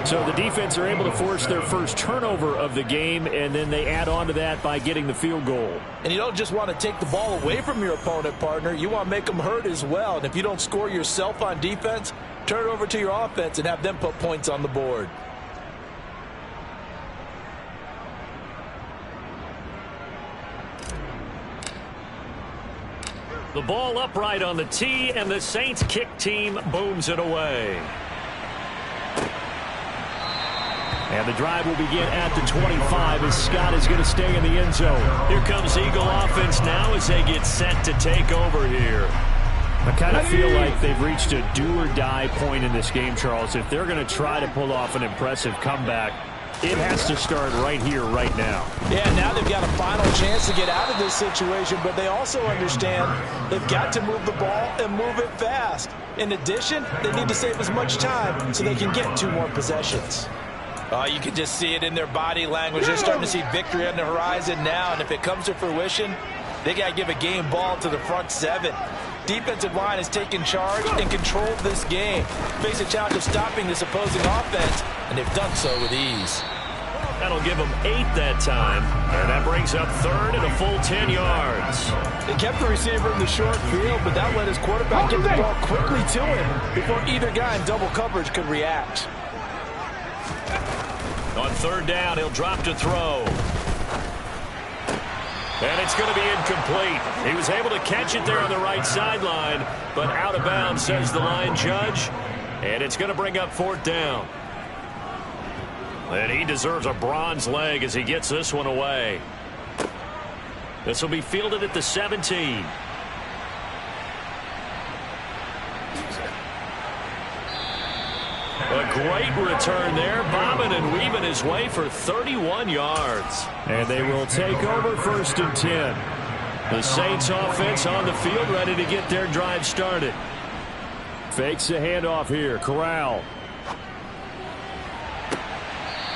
[SPEAKER 6] So the defense are able to force their first turnover of the game, and then they add on to that by getting the field goal.
[SPEAKER 3] And you don't just want to take the ball away from your opponent, partner. You want to make them hurt as well. And if you don't score yourself on defense, turn it over to your offense and have them put points on the board.
[SPEAKER 2] The ball upright on the tee, and the Saints kick team booms it away.
[SPEAKER 6] And the drive will begin at the 25 as Scott is going to stay in the end zone.
[SPEAKER 2] Here comes Eagle offense now as they get set to take over here.
[SPEAKER 6] I kind of feel like they've reached a do-or-die point in this game, Charles. If they're going to try to pull off an impressive comeback, it has to start right here, right now.
[SPEAKER 3] Yeah, now they've got a final chance to get out of this situation, but they also understand they've got to move the ball and move it fast. In addition, they need to save as much time so they can get 2 more possessions. You can just see it in their body language. They're starting to see victory on the horizon now, and if it comes to fruition, they got to give a game ball to the front 7. Defensive line has taken charge and controlled this game. Face a challenge of stopping this opposing offense, and they've done so with ease.
[SPEAKER 2] That'll give them 8 that time, and that brings up 3rd and a full 10 yards.
[SPEAKER 3] They kept the receiver in the short field, but that let his quarterback get the ball quickly to him before either guy in double coverage could react.
[SPEAKER 2] On 3rd down, he'll drop to throw. And it's going to be incomplete. He was able to catch it there on the right sideline, but out of bounds, says the line judge. And it's going to bring up 4th down. And he deserves a bronze leg as he gets this one away. This will be fielded at the 17. A great return there, bobbing and weaving his way for 31 yards.
[SPEAKER 6] And they will take over 1st and 10.
[SPEAKER 2] The Saints offense on the field ready to get their drive started.
[SPEAKER 6] Fakes the handoff here. Corral.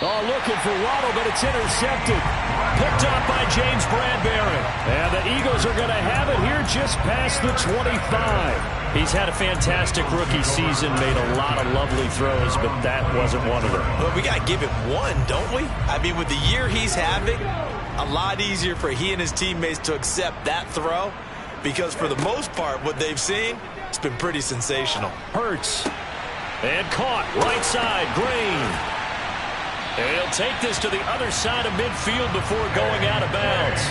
[SPEAKER 6] Oh, looking for Waddle, but it's intercepted.
[SPEAKER 2] Picked up by James Bradbury.
[SPEAKER 6] And the Eagles are going to have it here just past the 25.
[SPEAKER 2] He's had a fantastic rookie season, made a lot of lovely throws, but that wasn't one of them.
[SPEAKER 3] Well, we got to give it one, don't we? I mean, with the year he's having, a lot easier for he and his teammates to accept that throw because for the most part, what they've seen, it's been pretty sensational.
[SPEAKER 6] Hurts.
[SPEAKER 2] And caught right side, Green. And he'll take this to the other side of midfield before going out of bounds.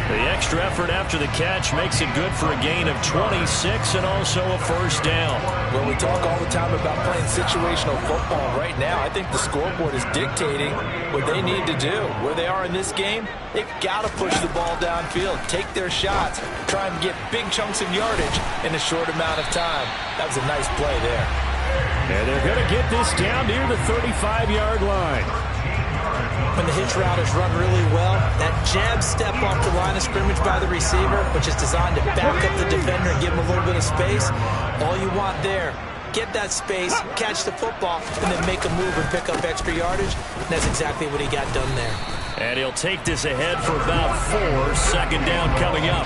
[SPEAKER 2] The extra effort after the catch makes it good for a gain of 26 and also a 1st down.
[SPEAKER 3] Well, we talk all the time about playing situational football. Right now, I think the scoreboard is dictating what they need to do. Where they are in this game, they've got to push the ball downfield, take their shots, try and get big chunks of yardage in a short amount of time. That was a nice play there.
[SPEAKER 6] And they're going to get this down near the 35-yard line.
[SPEAKER 3] When the hitch route is run really well, that jab step off the line of scrimmage by the receiver, which is designed to back up the defender and give him a little bit of space, all you want there, get that space, catch the football, and then make a move and pick up extra yardage. And that's exactly what he got done there.
[SPEAKER 2] And he'll take this ahead for about 4. 2nd down coming up.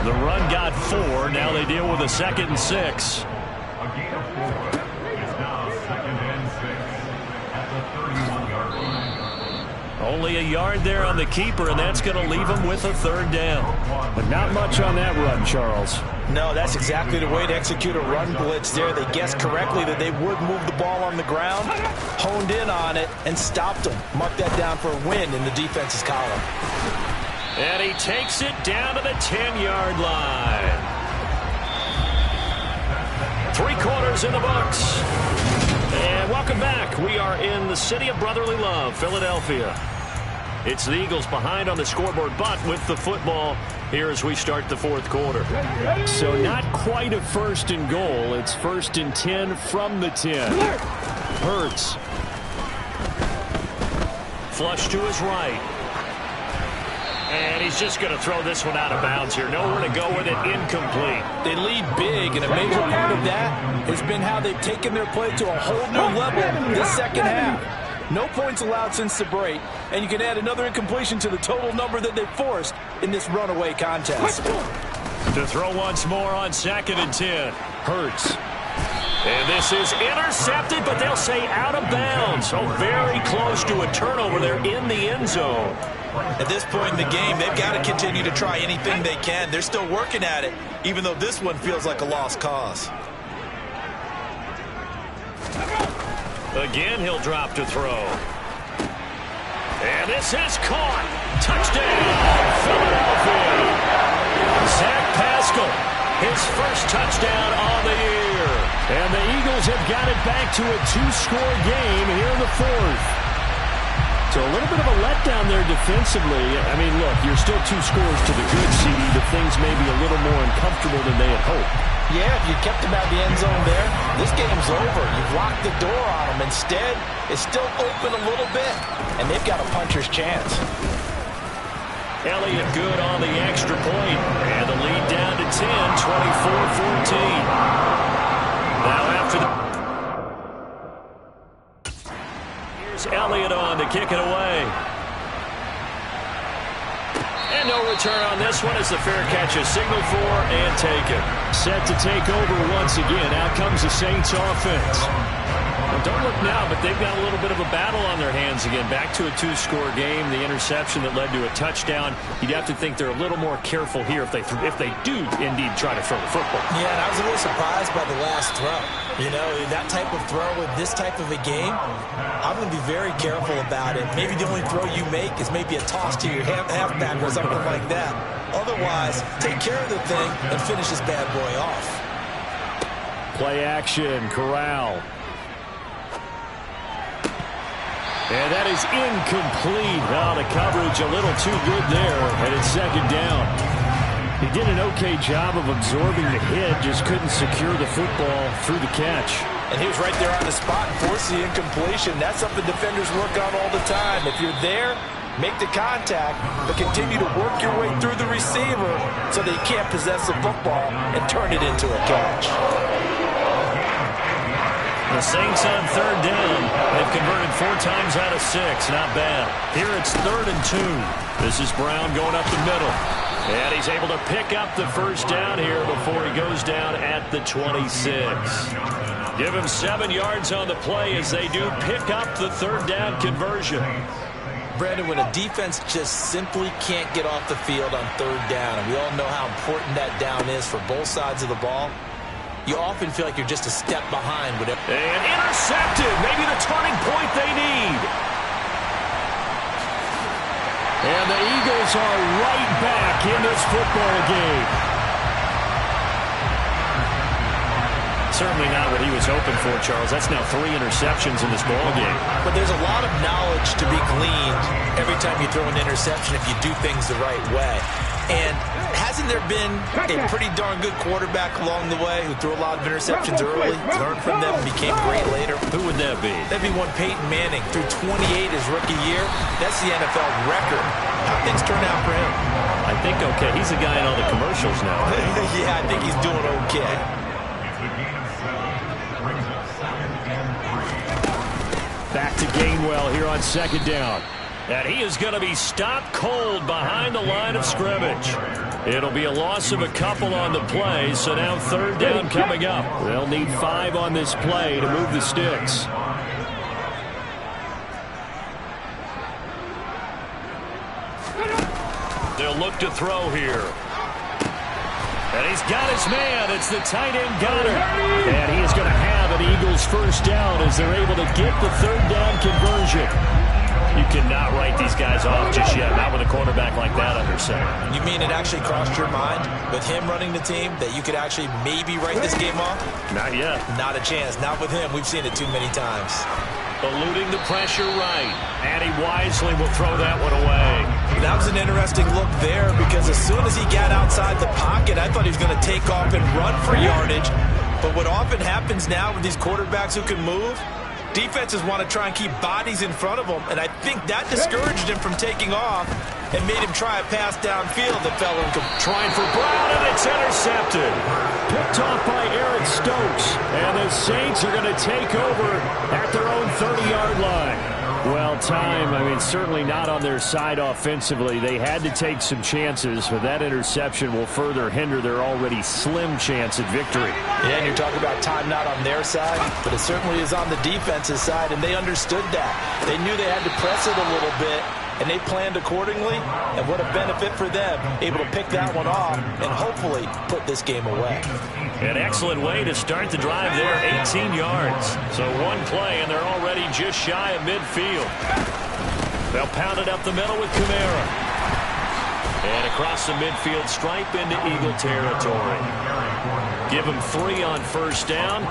[SPEAKER 2] The run got 4. Now they deal with a 2nd and 6.
[SPEAKER 4] A gain of 4. It's now 2nd and 6 at the 31-yard line.
[SPEAKER 2] Only a yard there on the keeper, and that's going to leave him with a third down.
[SPEAKER 6] But not much on that run, Charles.
[SPEAKER 3] No, that's exactly the way to execute a run blitz there. They guessed correctly that they would move the ball on the ground, honed in on it, and stopped them. Mark that down for a win in the defense's column.
[SPEAKER 2] And he takes it down to the 10-yard line. 3 quarters in the books. And welcome back. We are in the city of brotherly love, Philadelphia. It's the Eagles behind on the scoreboard, but with the football here as we start the 4th quarter.
[SPEAKER 6] So not quite a 1st and goal. It's 1st and 10 from the 10. Hurts.
[SPEAKER 2] Flush to his right. And he's just going to throw this one out of bounds here. Nowhere to go with it. Incomplete.
[SPEAKER 3] They lead big, and a major part of that has been how they've taken their play to a whole new level this second half. No points allowed since the break, and you can add another incompletion to the total number that they've forced in this runaway contest.
[SPEAKER 2] To throw once more on 2nd and 10.
[SPEAKER 6] Hurts.
[SPEAKER 2] And this is intercepted, but they'll say out of bounds. So very close to a turnover there in the end zone.
[SPEAKER 3] At this point in the game, they've got to continue to try anything they can. They're still working at it, even though this one feels like a lost cause.
[SPEAKER 2] Again, he'll drop to throw. And this is caught. Touchdown, Philadelphia. Zach Pascal, his first touchdown on the year.
[SPEAKER 6] And the Eagles have got it back to a 2-score game here in the 4th. So a little bit of a letdown there defensively. I mean, look, you're still 2 scores to the good, CD, but things may be a little more uncomfortable than they had hoped.
[SPEAKER 3] Yeah, if you kept them out of the end zone there, this game's over. You've locked the door on them. Instead, it's still open a little bit, and they've got a puncher's chance.
[SPEAKER 2] Elliott good on the extra point, and the lead down to 10, 24-14. Now after the... Elliott on to kick it away. And no return on this one as the fair catch is signaled for and taken.
[SPEAKER 6] Set to take over once again. Out comes the Saints offense.
[SPEAKER 2] Well, don't look now, but they've got a little bit of a battle on their hands again. Back to a 2-score game. The interception that led to a touchdown. You'd have to think they're a little more careful here if they do indeed try to throw the football.
[SPEAKER 3] Yeah, and I was a little surprised by the last throw. You know, that type of throw with this type of a game, I'm going to be very careful about it. Maybe the only throw you make is maybe a toss to your halfback or something like that. Otherwise, take care of the thing and finish this bad boy off.
[SPEAKER 6] Play action, Corral. And that is incomplete. Oh, the coverage a little too good there, and it's 2nd down. He did an okay job of absorbing the hit, just couldn't secure the football through the catch.
[SPEAKER 3] And he was right there on the spot and forced the incompletion. That's something defenders work on all the time. If you're there, make the contact, but continue to work your way through the receiver so that you can't possess the football and turn it into a catch.
[SPEAKER 2] The Saints on 3rd down. They've converted 4 times out of 6. Not bad. Here it's 3rd and 2. This is Brown going up the middle. And he's able to pick up the first down here before he goes down at the 26. Give him 7 yards on the play as they do pick up the 3rd down conversion.
[SPEAKER 3] Brandon, when a defense just simply can't get off the field on 3rd down, and we all know how important that down is for both sides of the ball, you often feel like you're just a step behind.
[SPEAKER 2] And intercepted. Maybe the turning point they need.
[SPEAKER 6] And the Eagles are right back in this football game.
[SPEAKER 2] Certainly not what he was hoping for, Charles. That's now 3 interceptions in this ball game.
[SPEAKER 3] But there's a lot of knowledge to be gleaned every time you throw an interception if you do things the right way. And hasn't there been a pretty darn good quarterback along the way who threw a lot of interceptions early, learned from them, and became great later?
[SPEAKER 2] Who would that be?
[SPEAKER 3] That'd be one Peyton Manning. Threw 28 his rookie year. That's the NFL record. How things turn out for him?
[SPEAKER 2] I think okay. He's the guy in all the commercials now.
[SPEAKER 3] Yeah, I think he's doing okay.
[SPEAKER 6] Back to Gainwell here on 2nd down.
[SPEAKER 2] And he is going to be stopped cold behind the line of scrimmage. It'll be a loss of a couple on the play, so now 3rd down coming up.
[SPEAKER 6] They'll need 5 on this play to move the sticks.
[SPEAKER 2] They'll look to throw here. And he's got his man. It's the tight end Goddard. And he is going to have an Eagles first down as they're able to get the third down conversion. You cannot write these guys off just yet, not with a quarterback like that under center.
[SPEAKER 3] You mean it actually crossed your mind with him running the team that you could actually maybe write this game off?
[SPEAKER 2] Not yet.
[SPEAKER 3] Not a chance. Not with him. We've seen it too many times.
[SPEAKER 2] Eluding the pressure right. And he wisely will throw that one away.
[SPEAKER 3] That was an interesting look there because as soon as he got outside the pocket, I thought he was going to take off and run for yardage. But what often happens now with these quarterbacks who can move, defenses want to try and keep bodies in front of them, and I think that discouraged him from taking off and made him try a pass downfield that fell incomplete.
[SPEAKER 2] Trying for Brown, and it's intercepted. Picked off by Eric Stokes, and the Saints are going to take over at their own 30-yard line. Well, certainly not on their side offensively. They had to take some chances, but that interception will further hinder their already slim chance at victory.
[SPEAKER 3] Yeah, and you're talking about time not on their side, but it certainly is on the defense's side, and they understood that. They knew they had to press it a little bit, and they planned accordingly, and what a benefit for them, able to pick that one off and hopefully put this game away.
[SPEAKER 2] An excellent way to start the drive there, 18 yards. So one play, and they're already just shy of midfield. They'll pound it up the middle with Kamara. And across the midfield stripe into Eagle territory. Give them 3 on first down.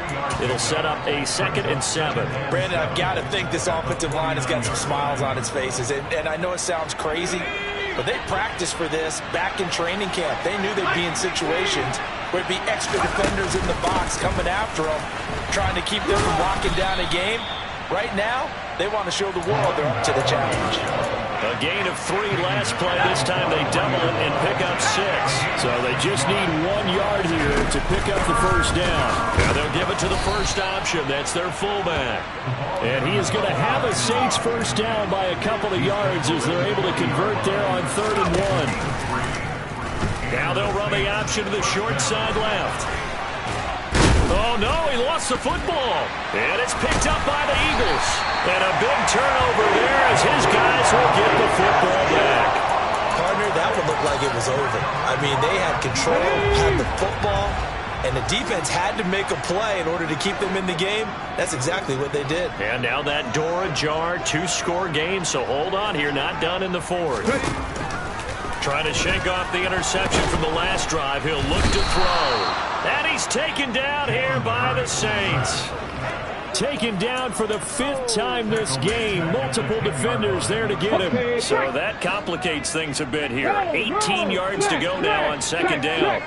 [SPEAKER 2] It'll set up a 2nd and 7.
[SPEAKER 3] Brandon, I've got to think this offensive line has got some smiles on its faces. And I know it sounds crazy, but they practiced for this back in training camp. They knew they'd be in situations where it'd be extra defenders in the box coming after them, trying to keep them from locking down a game. Right now, they want to show the world they're up to the challenge.
[SPEAKER 2] A gain of 3 last play. This time they double it and pick up 6. So they just need 1 yard here to pick up the first down. Now they'll give it to the first option. That's their fullback. And he is going to have a Saints first down by a couple of yards as they're able to convert there on 3rd and 1. Now they'll run the option to the short side left. Oh, no, he lost the football. And it's picked up by the Eagles. And a big turnover there as his guys will get the football back.
[SPEAKER 3] Partner, that one looked like it was over. I mean, they had control, had the football, and the defense had to make a play in order to keep them in the game. That's exactly what they did.
[SPEAKER 2] And now that door ajar, 2-score game, so hold on here, not done in the 4th. Trying to shake off the interception from the last drive. He'll look to throw. And he's taken down here by the Saints. Taken down for the 5th time this game. Multiple defenders there to get him. So that complicates things a bit here. 18 yards to go now on 2nd down.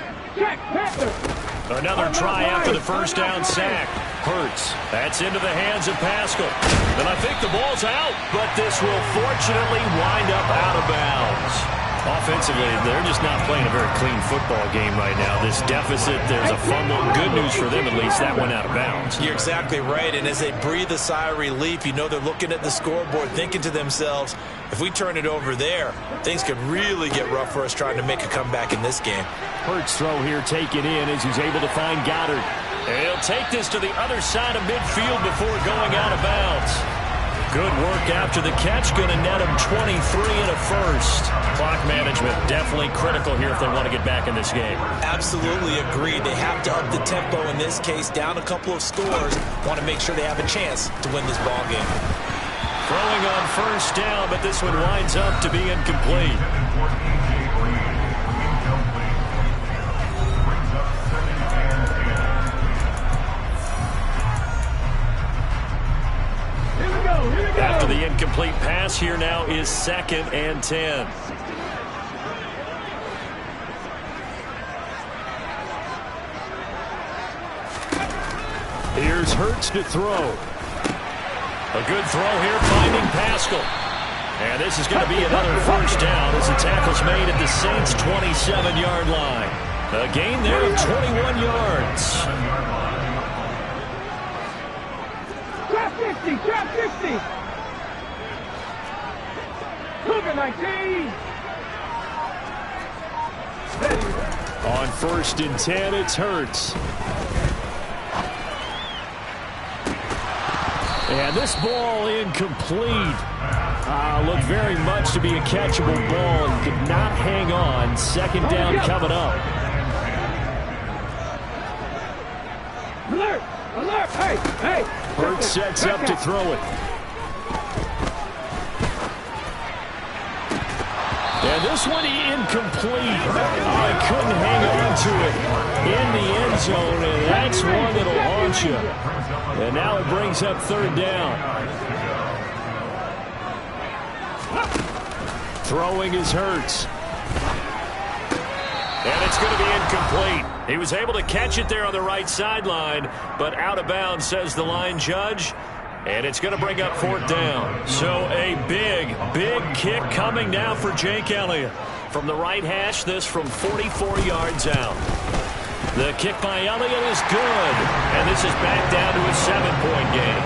[SPEAKER 2] Another try after the first down sack. Hurts. That's into the hands of Pascal. And I think the ball's out, but this will fortunately wind up out of bounds. Offensively, they're just not playing a very clean football game right now. This deficit, there's a fumble. Good news for them, at least, that went out of bounds.
[SPEAKER 3] You're exactly right, and as they breathe a sigh of relief, you know they're looking at the scoreboard, thinking to themselves, if we turn it over there, things could really get rough for us trying to make a comeback in this game.
[SPEAKER 2] Hurts throw here taken in as he's able to find Goddard. And he'll take this to the other side of midfield before going out of bounds. Good work after the catch. Going to net him 23 and a first. Clock management definitely critical here if they want to get back in this game.
[SPEAKER 3] Absolutely agreed. They have to up the tempo in this case. Down a couple of scores. Want to make sure they have a chance to win this ball game.
[SPEAKER 2] Throwing on first down, but this one winds up to be incomplete. After the incomplete pass, here now is 2nd and 10. Here's Hurts to throw. A good throw here, finding Pascal. And this is going to be another first down as the tackle's made at the Saints' 27-yard line. A gain there of 21 yards.
[SPEAKER 7] Trap 50. Cougar 19.
[SPEAKER 2] On 1st and 10, it's Hurts. And this ball incomplete.
[SPEAKER 6] Looked very much to be a catchable ball and could not hang on. Second down coming up.
[SPEAKER 7] Alert! Alert! Hey! Hey!
[SPEAKER 6] Hurts sets up to throw it. And this one incomplete. I couldn't hang on to it in the end zone, and that's one that'll haunt you. And now it brings up third down. Throwing is Hurts.
[SPEAKER 2] And it's going to be incomplete. He was able to catch it there on the right sideline, but out of bounds, says the line judge. And it's going to bring up fourth down. So a big, big kick coming now for Jake Elliott. From the right hash, this from 44 yards out. The kick by Elliott is good. And this is back down to a 7-point game.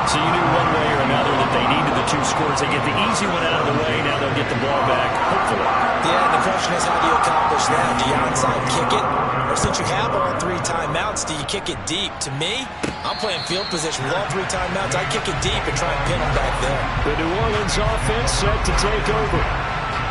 [SPEAKER 2] So you knew one way or another that they needed the 2 scores. They get the easy one out of the way. Now they'll get the ball back, hopefully.
[SPEAKER 3] Yeah, the question is, how do you accomplish that? Do you onside kick it? Or since you have all 3 timeouts, do you kick it deep? To me, I'm playing field position with all 3 timeouts. I kick it deep and try and pin them back there.
[SPEAKER 6] The New Orleans offense set to take over.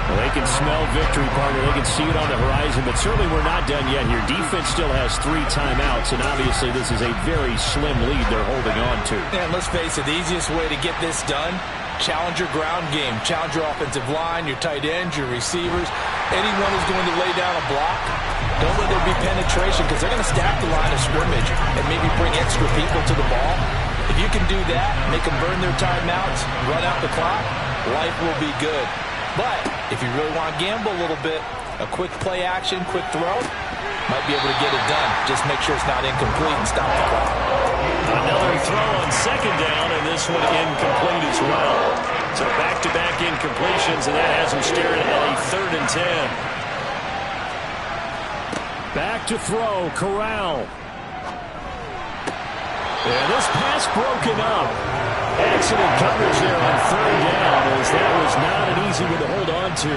[SPEAKER 6] Well, they can smell victory, partner. They can see it on the horizon, but certainly we're not done yet here. Defense still has 3 timeouts, and obviously this is a very slim lead they're holding on to.
[SPEAKER 3] And let's face it, the easiest way to get this done, challenge your ground game. Challenge your offensive line, your tight ends, your receivers. Anyone who's going to lay down a block, don't let there be penetration, because they're going to stack the line of scrimmage and maybe bring extra people to the ball. If you can do that, make them burn their timeouts, run out the clock, life will be good. But if you really want to gamble a little bit, a quick play action, quick throw, might be able to get it done. Just make sure it's not incomplete and stop the clock.
[SPEAKER 2] Another throw on second down, and this one incomplete as well. So back-to-back incompletions, and that has them staring at a 3rd and 10.
[SPEAKER 6] Back to throw, Corral. And this pass broken up. Excellent coverage there on third down, as that was not an easy one to hold on to.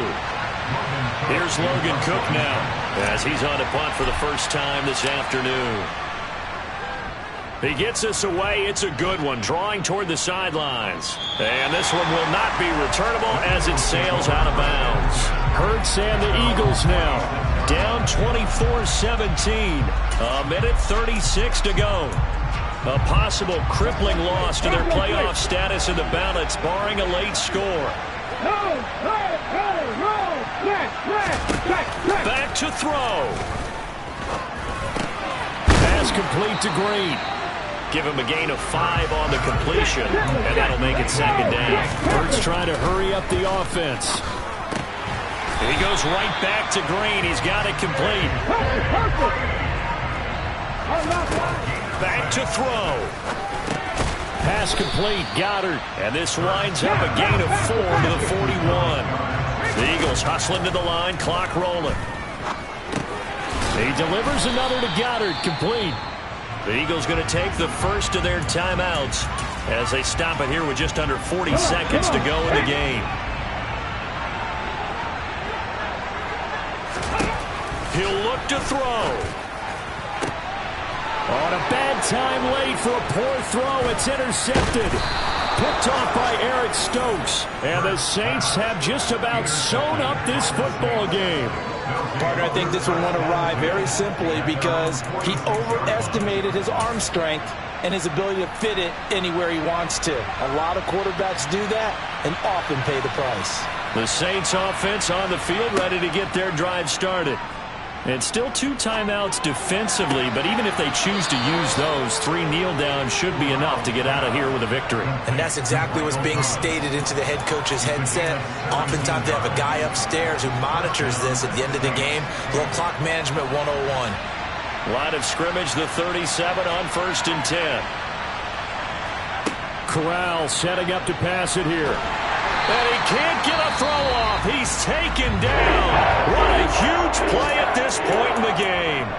[SPEAKER 2] Here's Logan Cook now, as he's on to punt for the first time this afternoon. He gets us away. It's a good one, drawing toward the sidelines. And this one will not be returnable as it sails out of bounds.
[SPEAKER 6] Hurts and the Eagles now.
[SPEAKER 2] Down 24-17. A minute 36 to go. A possible crippling loss to their playoff status in the balance, barring a late score. Back to throw.
[SPEAKER 6] Pass complete to Green.
[SPEAKER 2] Give him a gain of 5 on the completion, and that'll make it second down.
[SPEAKER 6] Hurts trying to hurry up the offense.
[SPEAKER 2] He goes right back to Green. He's got it complete. Back to throw.
[SPEAKER 6] Pass complete, Goddard.
[SPEAKER 2] And this winds up a gain of 4 to the 41. The Eagles hustling to the line, clock rolling.
[SPEAKER 6] He delivers another to Goddard, complete.
[SPEAKER 2] The Eagles going to take the first of their timeouts as they stop it here with just under 40 seconds to go in the game. He'll look to throw.
[SPEAKER 6] On a bad time late for a poor throw. It's intercepted. Picked off by Eric Stokes. And the Saints have just about sewn up this football game.
[SPEAKER 3] Partner, I think this one went awry very simply because he overestimated his arm strength and his ability to fit it anywhere he wants to. A lot of quarterbacks do that and often pay the price.
[SPEAKER 2] The Saints offense on the field, ready to get their drive started. And still 2 timeouts defensively, but even if they choose to use those, 3 kneel downs should be enough to get out of here with a victory.
[SPEAKER 3] And that's exactly what's being stated into the head coach's headset. Oftentimes they have a guy upstairs who monitors this at the end of the game. Little clock management 101.
[SPEAKER 2] Line of scrimmage, the 37 on 1st and 10.
[SPEAKER 6] Corral setting up to pass it here.
[SPEAKER 2] And he can't get a throw off. He's taken down. What a huge play at this point in the game.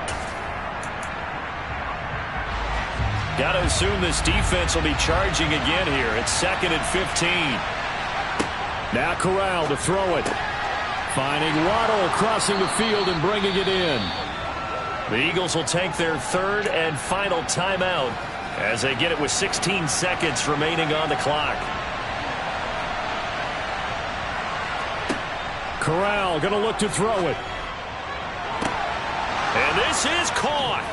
[SPEAKER 2] Got to assume this defense will be charging again here. It's 2nd and 15.
[SPEAKER 6] Now Corral to throw it. Finding Waddle crossing the field and bringing it in.
[SPEAKER 2] The Eagles will take their 3rd and final timeout as they get it with 16 seconds remaining on the clock.
[SPEAKER 6] Corral going to look to throw it. And this is caught.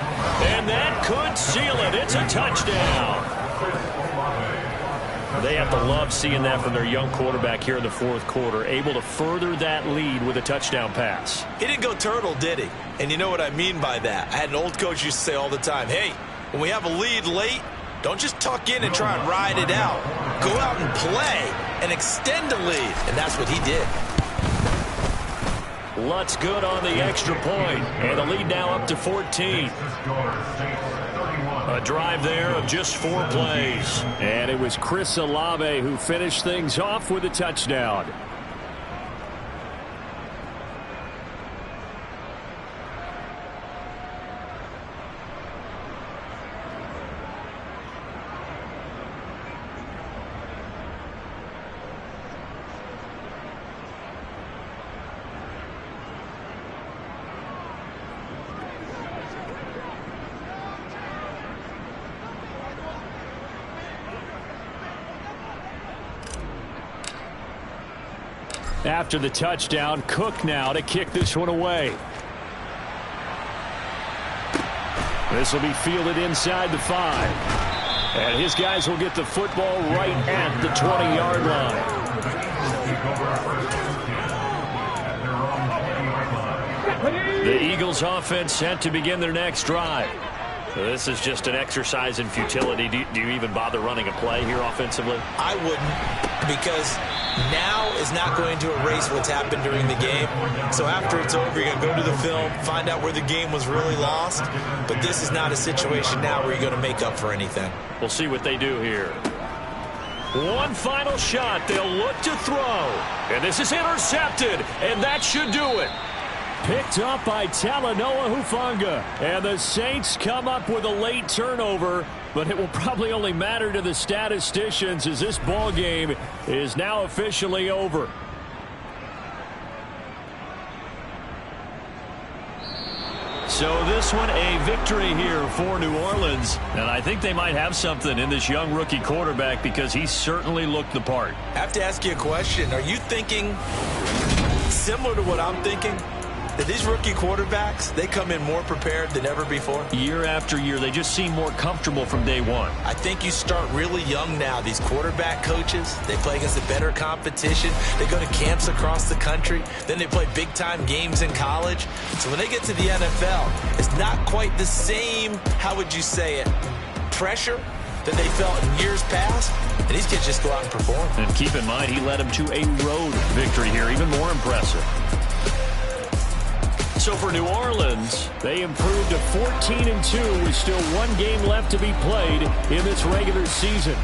[SPEAKER 6] And that could seal it. It's a touchdown. They have to love seeing that from their young quarterback here in the fourth quarter, able to further that lead with a touchdown pass.
[SPEAKER 3] He didn't go turtle, did he? And you know what I mean by that. I had an old coach used to say all the time, hey, when we have a lead late, don't just tuck in and try and ride it out. Go out and play and extend the lead. And that's what he did.
[SPEAKER 6] Lutz good on the extra point. And the lead now up to 14. A drive there of just 4 plays. And it was Chris Olave who finished things off with a touchdown. After the touchdown, Cook now to kick this one away. This will be fielded inside the 5. And his guys will get the football right at the 20-yard line. The Eagles offense set to begin their next drive. This is just an exercise in futility. Do you even bother running a play here offensively?
[SPEAKER 3] I wouldn't, because now is not going to erase what's happened during the game. So after it's over, you're going to go to the film, find out where the game was really lost. But this is not a situation now where you're going to make up for anything.
[SPEAKER 6] We'll see what they do here. One final shot. They'll look to throw. And this is intercepted. And that should do it. Picked up by Talanoa Hufanga. And the Saints come up with a late turnover, but it will probably only matter to the statisticians as this ball game is now officially over. So this one a victory here for New Orleans. And I think they might have something in this young rookie quarterback because he certainly looked the part.
[SPEAKER 3] I have to ask you a question. Are you thinking similar to what I'm thinking? That these rookie quarterbacks, they come in more prepared than ever before?
[SPEAKER 6] Year after year, they just seem more comfortable from day one.
[SPEAKER 3] I think you start really young now. These quarterback coaches, they play against a better competition. They go to camps across the country. Then they play big-time games in college. So when they get to the NFL, it's not quite the same, how would you say it, pressure that they felt in years past. And these kids just go out and perform.
[SPEAKER 6] And keep in mind, he led them to a road victory here, even more impressive. So for New Orleans, they improved to 14-2 with still one game left to be played in this regular season.